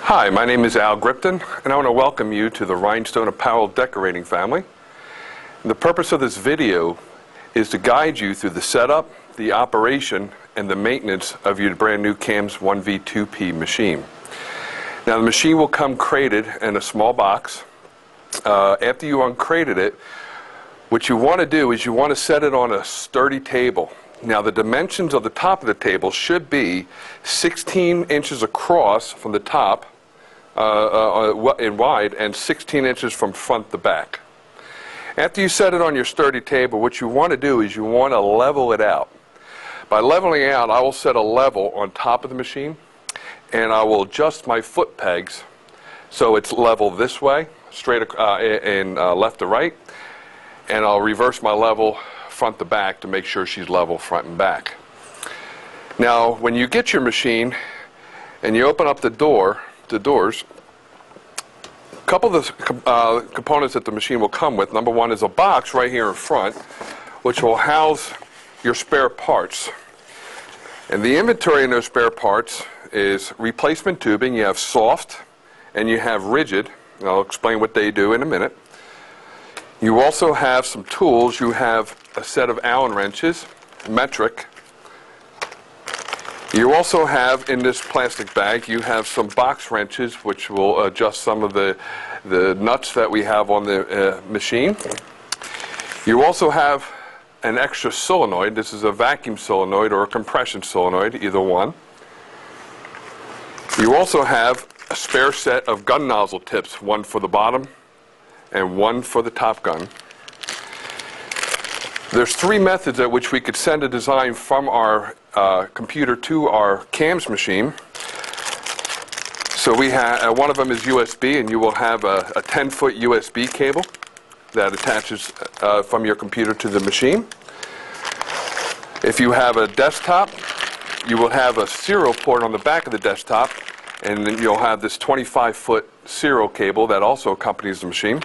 Hi, my name is Al Gripton, and I want to welcome you to the Rhinestone Apparel Decorating family. And the purpose of this video is to guide you through the setup, the operation, and the maintenance of your brand new CAMS 1V2P machine. Now the machine will come crated in a small box. After you uncrated it, what you want to do is you want to set it on a sturdy table. Now the dimensions of the top of the table should be 16 inches across from the top in wide and 16 inches from front to back. After you set it on your sturdy table, what you want to do is you want to level it out. By leveling out, I will set a level on top of the machine, and I will adjust my foot pegs so it's level this way, straight in left to right, and I'll reverse my level front to back to make sure she's level front and back. Now, when you get your machine and you open up the doors, a couple of the components that the machine will come with. Number one is a box right here in front, which will house your spare parts. And the inventory in those spare parts is replacement tubing. You have soft and you have rigid. And I'll explain what they do in a minute. You also have some tools. You have a set of Allen wrenches, metric. You also have, in this plastic bag, you have some box wrenches which will adjust some of the nuts that we have on the machine. You also have an extra solenoid. This is a vacuum solenoid or a compression solenoid, either one. You also have a spare set of gun nozzle tips, one for the bottom and one for the top gun. There's three methods at which we could send a design from our computer to our CAMS machine. So we have one of them is USB, and you will have a 10-foot USB cable that attaches from your computer to the machine. If you have a desktop, you will have a serial port on the back of the desktop, and then you'll have this 25-foot serial cable that also accompanies the machine.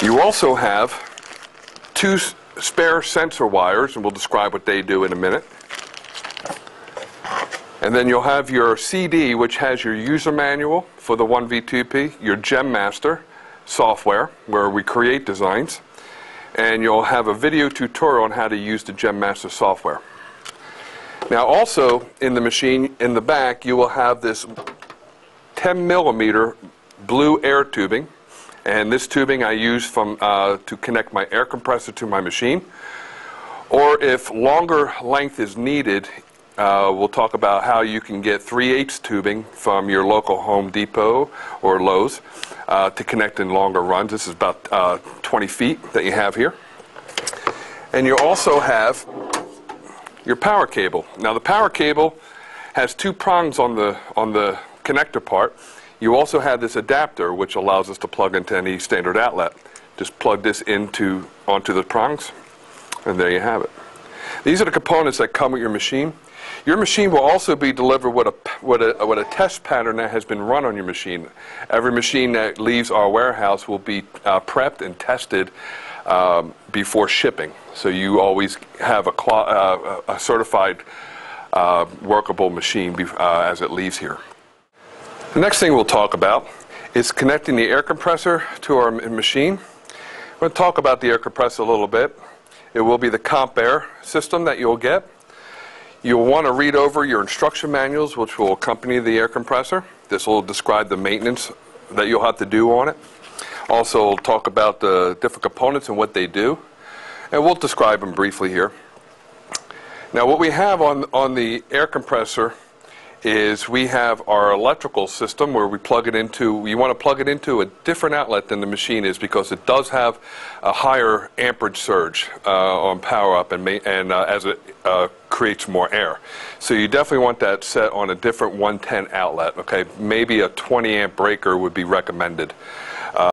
You also have two spare sensor wires, and we'll describe what they do in a minute. And then you'll have your CD, which has your user manual for the 1V2P, your Gem Master software, where we create designs, and you'll have a video tutorial on how to use the Gem Master software. Now also in the machine, in the back, you will have this 10mm blue air tubing. And this tubing I use to connect my air compressor to my machine. Or if longer length is needed, we'll talk about how you can get 3/8 tubing from your local Home Depot or Lowe's to connect in longer runs. This is about 20 feet that you have here. And you also have your power cable. Now the power cable has two prongs on the connector part. You also have this adapter, which allows us to plug into any standard outlet. Just plug this onto the prongs, and there you have it. These are the components that come with your machine. Your machine will also be delivered with a test pattern that has been run on your machine. Every machine that leaves our warehouse will be prepped and tested before shipping. So you always have a certified workable machine as it leaves here. The next thing we'll talk about is connecting the air compressor to our machine. I'm going to talk about the air compressor a little bit. It will be the comp air system that you'll get. You'll want to read over your instruction manuals, which will accompany the air compressor. This will describe the maintenance that you'll have to do on it. Also, we'll talk about the different components and what they do. And we'll describe them briefly here. Now, what we have on the air compressor is we have our electrical system where we plug it into, you want to plug it into a different outlet than the machine is because it does have a higher amperage surge on power up and as it creates more air. So you definitely want that set on a different 110 outlet, okay? Maybe a 20 amp breaker would be recommended.